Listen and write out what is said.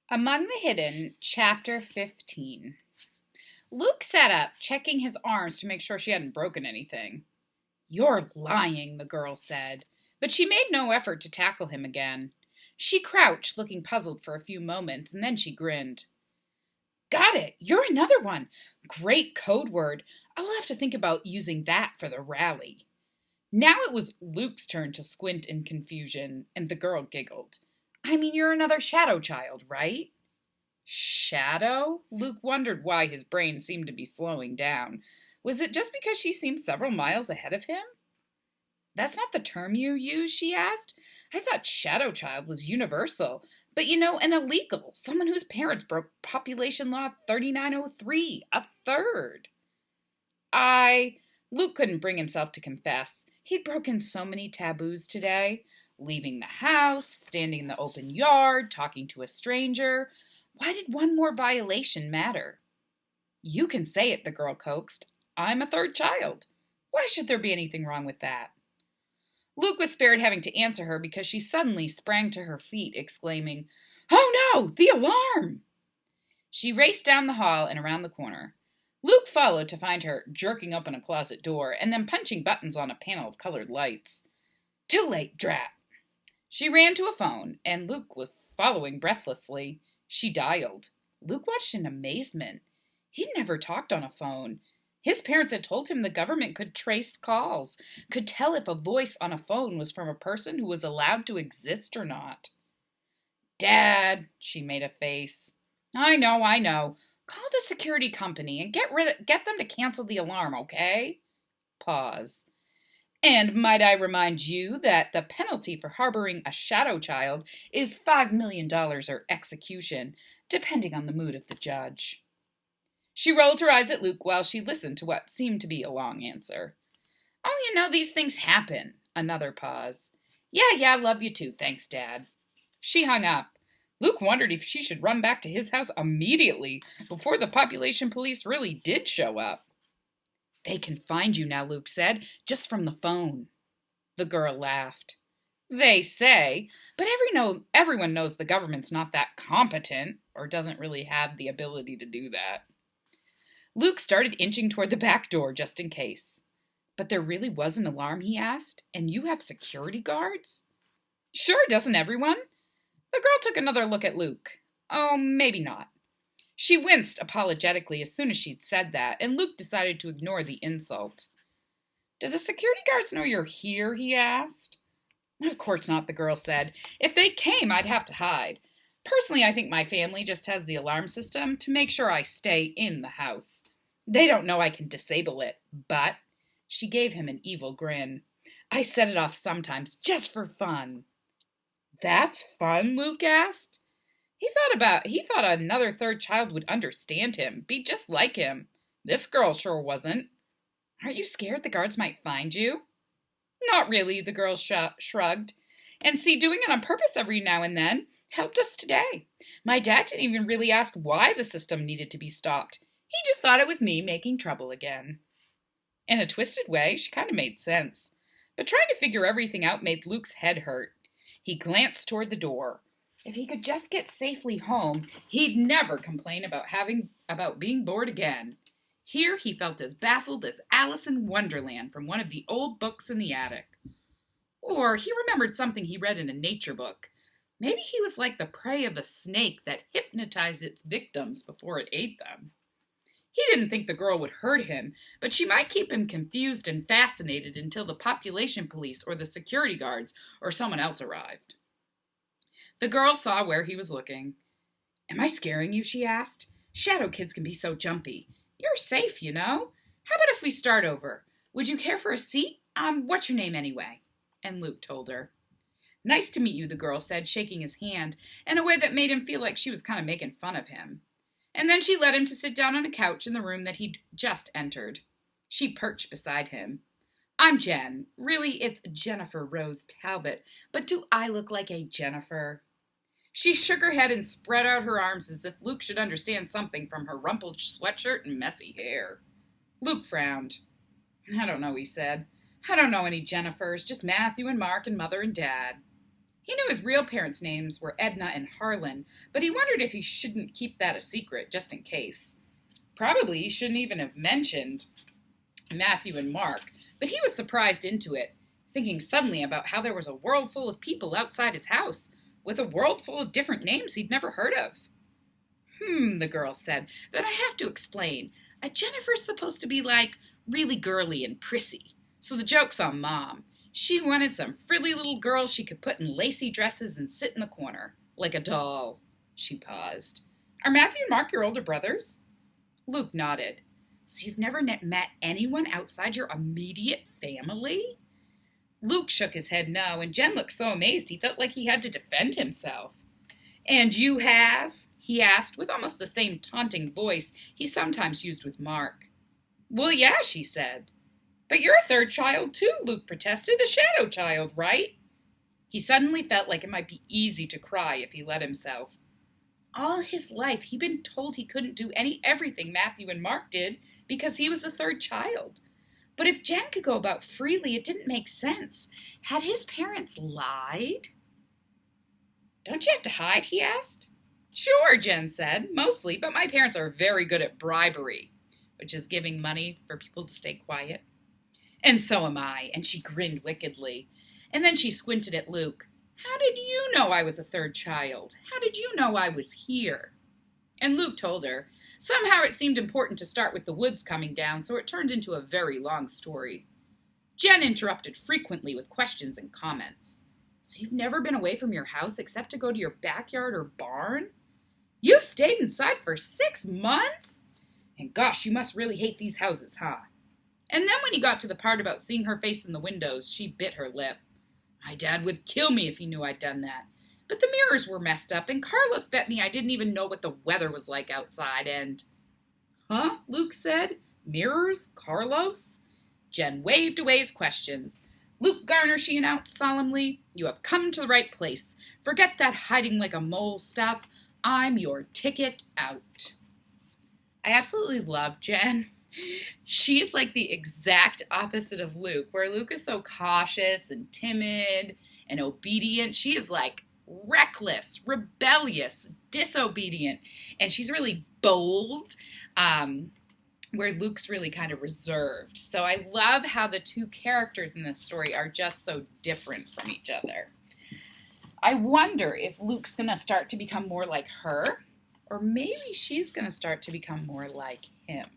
Among the Hidden, Chapter 15. Luke sat up, checking his arms to make sure she hadn't broken anything. "You're lying," the girl said, but she made no effort to tackle him again. She crouched, looking puzzled for a few moments, and then she grinned. "Got it! You're another one! Great code word. I'll have to think about using that for the rally." Now it was Luke's turn to squint in confusion, and the girl giggled. "I mean, you're another shadow child, right?" Shadow? Luke wondered why his brain seemed to be slowing down. Was it just because she seemed several miles ahead of him? "That's not the term you use?" she asked. "I thought shadow child was universal, but an illegal, someone whose parents broke population law 3903, a third." Luke couldn't bring himself to confess. He'd broken so many taboos today. Leaving the house, standing in the open yard, talking to a stranger. Why did one more violation matter? "You can say it," the girl coaxed. "I'm a third child. Why should there be anything wrong with that?" Luke was spared having to answer her because she suddenly sprang to her feet, exclaiming, "Oh no, the alarm!" She raced down the hall and around the corner. Luke followed to find her jerking open a closet door and then punching buttons on a panel of colored lights. "Too late, drat." She ran to a phone, and Luke was following breathlessly. She dialed. Luke watched in amazement. He'd never talked on a phone. His parents had told him the government could trace calls, could tell if a voice on a phone was from a person who was allowed to exist or not. "Dad," she made a face. I know. Call the security company and get them to cancel the alarm, okay?" Pause. "And might I remind you that the penalty for harboring a shadow child is $5 million or execution, depending on the mood of the judge." She rolled her eyes at Luke while she listened to what seemed to be a long answer. "Oh, these things happen." Another pause. Yeah, love you too, thanks, Dad." She hung up. Luke wondered if she should run back to his house immediately before the population police really did show up. "They can find you now," Luke said, "just from the phone." The girl laughed. "They say, but everyone knows the government's not that competent, or doesn't really have the ability to do that." Luke started inching toward the back door just in case. "But there really was an alarm?" he asked. "And you have security guards?" "Sure, doesn't everyone?" The girl took another look at Luke. "Oh, maybe not." She winced apologetically as soon as she'd said that, and Luke decided to ignore the insult. "Do the security guards know you're here?" he asked. "Of course not," the girl said. "If they came, I'd have to hide. Personally, I think my family just has the alarm system to make sure I stay in the house. They don't know I can disable it, but—" She gave him an evil grin. "I set it off sometimes, just for fun." "That's fun?" Luke asked. He thought another third child would understand him, be just like him. This girl sure wasn't. "Aren't you scared the guards might find you?" "Not really," the girl shrugged. "And see, doing it on purpose every now and then helped us today. My dad didn't even really ask why the system needed to be stopped. He just thought it was me making trouble again." In a twisted way, she kind of made sense. But trying to figure everything out made Luke's head hurt. He glanced toward the door. If he could just get safely home, he'd never complain about being bored again. Here he felt as baffled as Alice in Wonderland from one of the old books in the attic. Or he remembered something he read in a nature book. Maybe he was like the prey of a snake that hypnotized its victims before it ate them. He didn't think the girl would hurt him, but she might keep him confused and fascinated until the population police or the security guards or someone else arrived. The girl saw where he was looking. "Am I scaring you?" she asked. "Shadow kids can be so jumpy. You're safe, you know. How about if we start over? Would you care for a seat? What's your name anyway?" And Luke told her. "Nice to meet you," the girl said, shaking his hand in a way that made him feel like she was kind of making fun of him. And then she led him to sit down on a couch in the room that he'd just entered. She perched beside him. "I'm Jen. Really, it's Jennifer Rose Talbot, but do I look like a Jennifer?" She shook her head and spread out her arms as if Luke should understand something from her rumpled sweatshirt and messy hair. Luke frowned. "I don't know," he said. "I don't know any Jennifers, just Matthew and Mark and Mother and Dad." He knew his real parents' names were Edna and Harlan, but he wondered if he shouldn't keep that a secret, just in case. Probably he shouldn't even have mentioned Matthew and Mark, but he was surprised into it, thinking suddenly about how there was a world full of people outside his house, with a world full of different names he'd never heard of. The girl said, "then I have to explain. Jennifer's supposed to be, like, really girly and prissy, so the joke's on Mom. She wanted some frilly little girl she could put in lacy dresses and sit in the corner, like a doll." She paused. "Are Matthew and Mark your older brothers?" Luke nodded. "So you've never met anyone outside your immediate family?" Luke shook his head no, and Jen looked so amazed he felt like he had to defend himself. "And you have?" he asked, with almost the same taunting voice he sometimes used with Mark. "Well, yeah," she said. "But you're a third child, too," Luke protested. "A shadow child, right?" He suddenly felt like it might be easy to cry if he let himself. All his life, he'd been told he couldn't do everything Matthew and Mark did because he was a third child. But if Jen could go about freely, it didn't make sense. Had his parents lied? "Don't you have to hide?" he asked. "Sure," Jen said, "mostly, but my parents are very good at bribery," which is giving money for people to stay quiet. "And so am I," and she grinned wickedly. And then she squinted at Luke. "How did you know I was a third child? How did you know I was here?" And Luke told her. Somehow it seemed important to start with the woods coming down, so it turned into a very long story. Jen interrupted frequently with questions and comments. "So you've never been away from your house except to go to your backyard or barn? You've stayed inside for 6 months? And gosh, you must really hate these houses, huh?" And then when he got to the part about seeing her face in the windows, she bit her lip. "My dad would kill me if he knew I'd done that. But the mirrors were messed up, and Carlos bet me I didn't even know what the weather was like outside, and—" "Huh?" Luke said. "Mirrors? Carlos?" Jen waved away his questions. "Luke Garner," she announced solemnly, "you have come to the right place. Forget that hiding like a mole stuff. I'm your ticket out." I absolutely love Jen. She is like the exact opposite of Luke, where Luke is so cautious and timid and obedient. She is like reckless, rebellious, disobedient, and she's really bold, where Luke's really kind of reserved. So I love how the two characters in this story are just so different from each other. I wonder if Luke's going to start to become more like her, or maybe she's going to start to become more like him.